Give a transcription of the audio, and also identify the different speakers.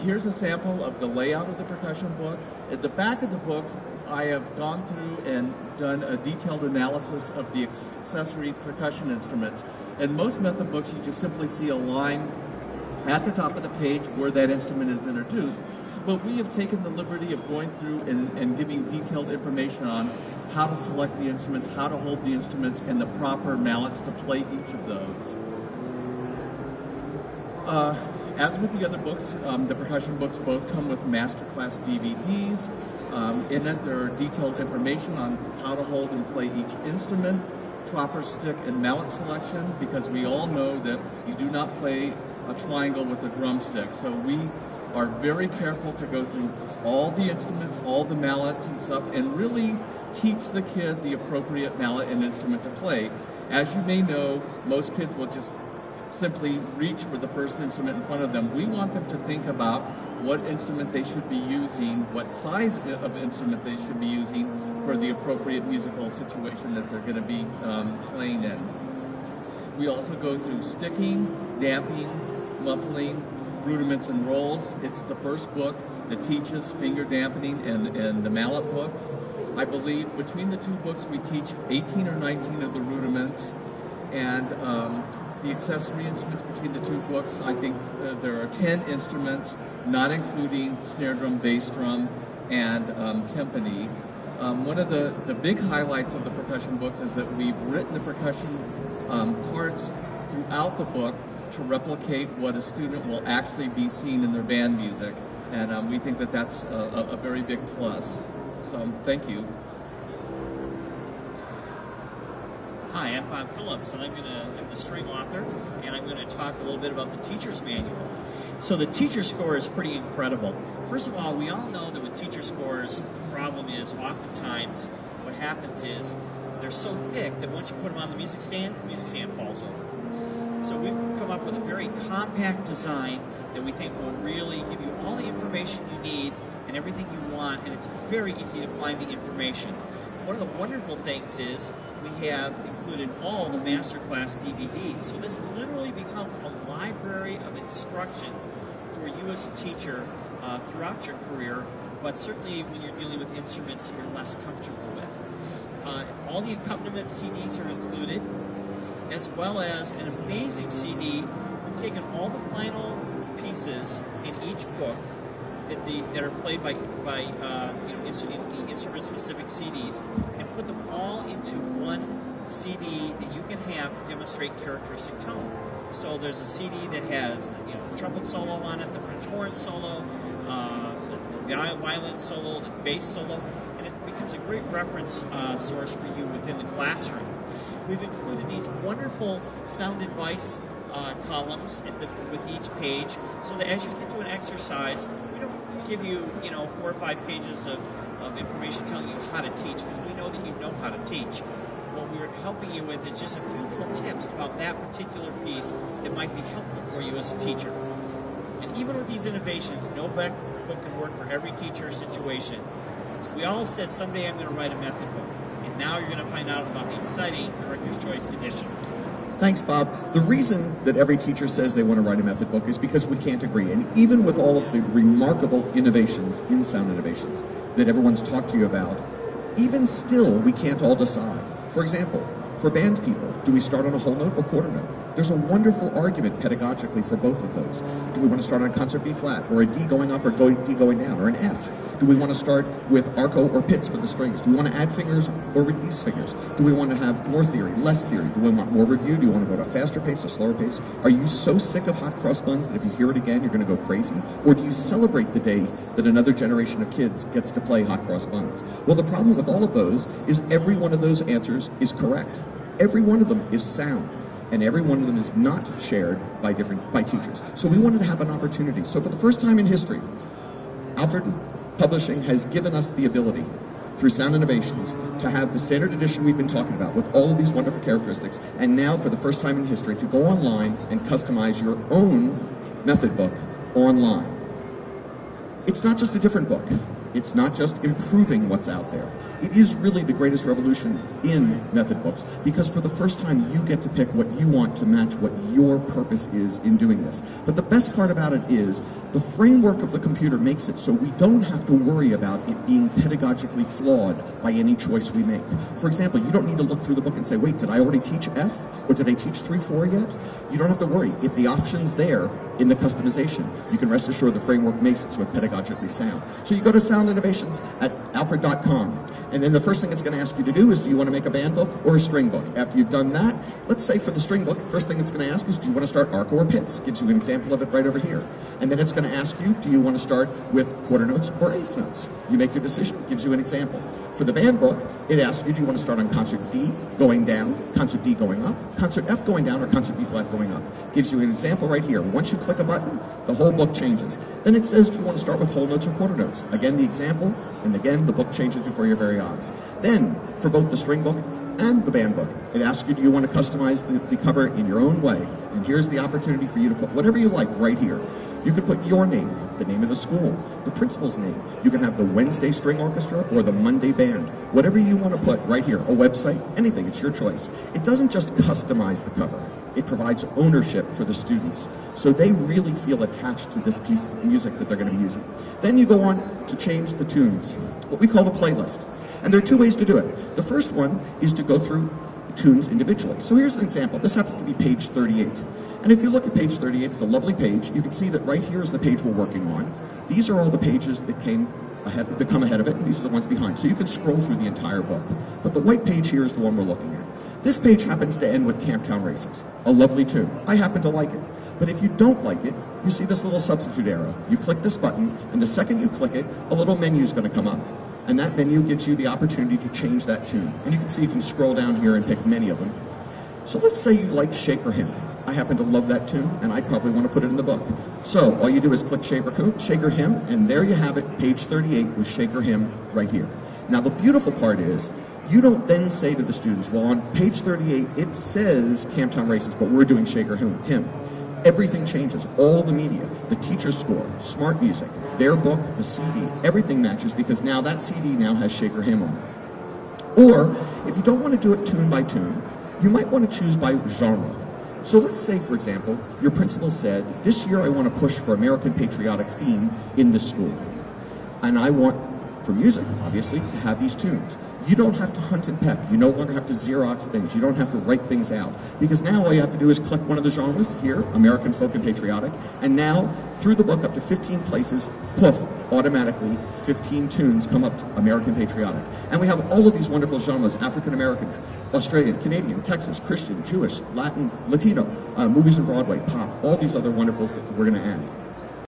Speaker 1: Here's a sample of the layout of the percussion book. At the back of the book, I have gone through and done a detailed analysis of the accessory percussion instruments. In most method books, you just simply see a line at the top of the page where that instrument is introduced. But we have taken the liberty of going through and giving detailed information on how to select the instruments, how to hold the instruments, and the proper mallets to play each of those. As with the other books, the percussion books both come with masterclass DVDs. In it, there are detailed information on how to hold and play each instrument, proper stick and mallet selection, because we all know that you do not play a triangle with a drumstick. So we are very careful to go through all the instruments, all the mallets and stuff, and really teach the kid the appropriate mallet and instrument to play. As you may know, most kids will just simply reach for the first instrument in front of them. We want them to think about what instrument they should be using, what size of instrument they should be using for the appropriate musical situation that they're going to be playing in. We also go through sticking, damping, muffling, rudiments and rolls. It's the first book that teaches finger dampening and the mallet books. I believe between the two books we teach 18 or 19 of the rudiments, and the accessory instruments between the two books, I think there are 10 instruments, not including snare drum, bass drum, and timpani. One of the big highlights of the percussion books is that we've written the percussion parts throughout the book to replicate what a student will actually be seeing in their band music, and we think that that's a very big plus. So thank you.
Speaker 2: Hi, I'm Bob Phillips, and I'm the string author, and I'm going to talk a little bit about the teacher's manual. So the teacher score is pretty incredible. First of all, we all know that with teacher scores, the problem is oftentimes what happens is they're so thick that once you put them on the music stand falls over. So we've come up with a very compact design that we think will really give you all the information you need and everything you want, and it's very easy to find the information. One of the wonderful things is we have included all the masterclass DVDs. So this literally becomes a library of instruction for you as a teacher throughout your career, but certainly when you're dealing with instruments that you're less comfortable with. All the accompaniment CDs are included, as well as an amazing CD. We've taken all the final pieces in each book that are played by instrument-specific CDs, and put them all into one CD that you can have to demonstrate characteristic tone. So there's a CD that has the trumpet solo on it, the French horn solo, the violin solo, the bass solo, and it becomes a great reference source for you within the classroom. We've included these wonderful sound advice columns with each page, so that as you get to an exercise, we don't give you 4 or 5 pages of information telling you how to teach, because we know that you know how to teach. What we're helping you with is just a few little tips about that particular piece that might be helpful for you as a teacher. And even with these innovations, no book can work for every teacher situation. So we all said someday I'm going to write a method book, and now you're going to find out about the exciting Director's Choice edition.
Speaker 3: Thanks, Bob. The reason that every teacher says they want to write a method book is because we can't agree. And even with all of the remarkable innovations in sound innovations that everyone's talked to you about, even still, we can't all decide. For example, for band people, do we start on a whole note or quarter note? There's a wonderful argument pedagogically for both of those. Do we want to start on a concert B flat, or a D going up, or D going down, or an F? Do we want to start with arco or pits for the strings? Do we want to add fingers or release fingers? Do we want to have more theory, less theory? Do we want more review? Do you want to go at a faster pace, a slower pace? Are you so sick of hot cross buns that if you hear it again, you're going to go crazy? Or do you celebrate the day that another generation of kids gets to play hot cross buns? Well, the problem with all of those is every one of those answers is correct. Every one of them is sound. And every one of them is not shared by teachers. So we wanted to have an opportunity. So for the first time in history, Alfred Publishing has given us the ability, through Sound Innovations, to have the standard edition we've been talking about with all of these wonderful characteristics, and now for the first time in history to go online and customize your own method book online. It's not just a different book. It's not just improving what's out there. It is really the greatest revolution in method books, because for the first time you get to pick what you want to match what your purpose is in doing this. But the best part about it is the framework of the computer makes it so we don't have to worry about it being pedagogically flawed by any choice we make. For example, you don't need to look through the book and say, wait, did I already teach F? Or did I teach 3-4 yet? You don't have to worry. If the option's there in the customization, you can rest assured the framework makes it so it's pedagogically sound. So you go to Sound Innovations at alfred.com, and then the first thing it's going to ask you to do is, do you want to make a band book or a string book? After you've done that, let's say for the string book, first thing it's going to ask is, do you want to start arco or pits? Gives you an example of it right over here. And then it's going to ask you, do you want to start with quarter notes or eighth notes? You make your decision, gives you an example. For the band book, it asks you, do you want to start on concert D going down, concert D going up, concert F going down, or concert B flat going up? Gives you an example right here. Once you click a button, the whole book changes. Then it says, do you want to start with whole notes or quarter notes? Again, the example, and again, the book changes before your very eyes. Then, for both the string book and the band book, it asks you, do you want to customize the cover in your own way? And here's the opportunity for you to put whatever you like right here. You can put your name, the name of the school, the principal's name. You can have the Wednesday String Orchestra or the Monday Band. Whatever you want to put right here, a website, anything, it's your choice. It doesn't just customize the cover. It provides ownership for the students, so they really feel attached to this piece of music that they're going to be using. Then you go on to change the tunes, what we call the playlist. And there are two ways to do it. The first one is to go through tunes individually. So here's an example. This happens to be page 38. And if you look at page 38, it's a lovely page. You can see that right here is the page we're working on. These are all the pages that come ahead of it, and these are the ones behind. So you can scroll through the entire book. But the white page here is the one we're looking at. This page happens to end with Camptown Races, a lovely tune. I happen to like it. But if you don't like it, you see this little substitute arrow. You click this button, and the second you click it, a little menu is going to come up. And that menu gives you the opportunity to change that tune. And you can see you can scroll down here and pick many of them. So let's say you like Shaker Hymn. I happen to love that tune, and I probably want to put it in the book. So all you do is click Shaker Hymn, and there you have it, page 38 with Shaker Hymn right here. Now the beautiful part is, you don't then say to the students, well, on page 38 it says Camptown Races, but we're doing Shaker Hymn. Everything changes. All the media, the teacher's score, smart music, their book, the CD, everything matches, because now that CD now has Shaker Hymn on it. Or, if you don't want to do it tune by tune, you might want to choose by genre. So let's say, for example, your principal said, this year I want to push for American patriotic theme in the school. And I want, for music, obviously, to have these tunes. You don't have to hunt and peck. You no longer have to Xerox things. You don't have to write things out. Because now all you have to do is click one of the genres here, American Folk and Patriotic, and now, through the book up to 15 places, poof, automatically 15 tunes come up to American Patriotic. And we have all of these wonderful genres, African American, Australian, Canadian, Texas, Christian, Jewish, Latin, Latino, movies and Broadway, pop, all these other wonderfuls that we're going to add.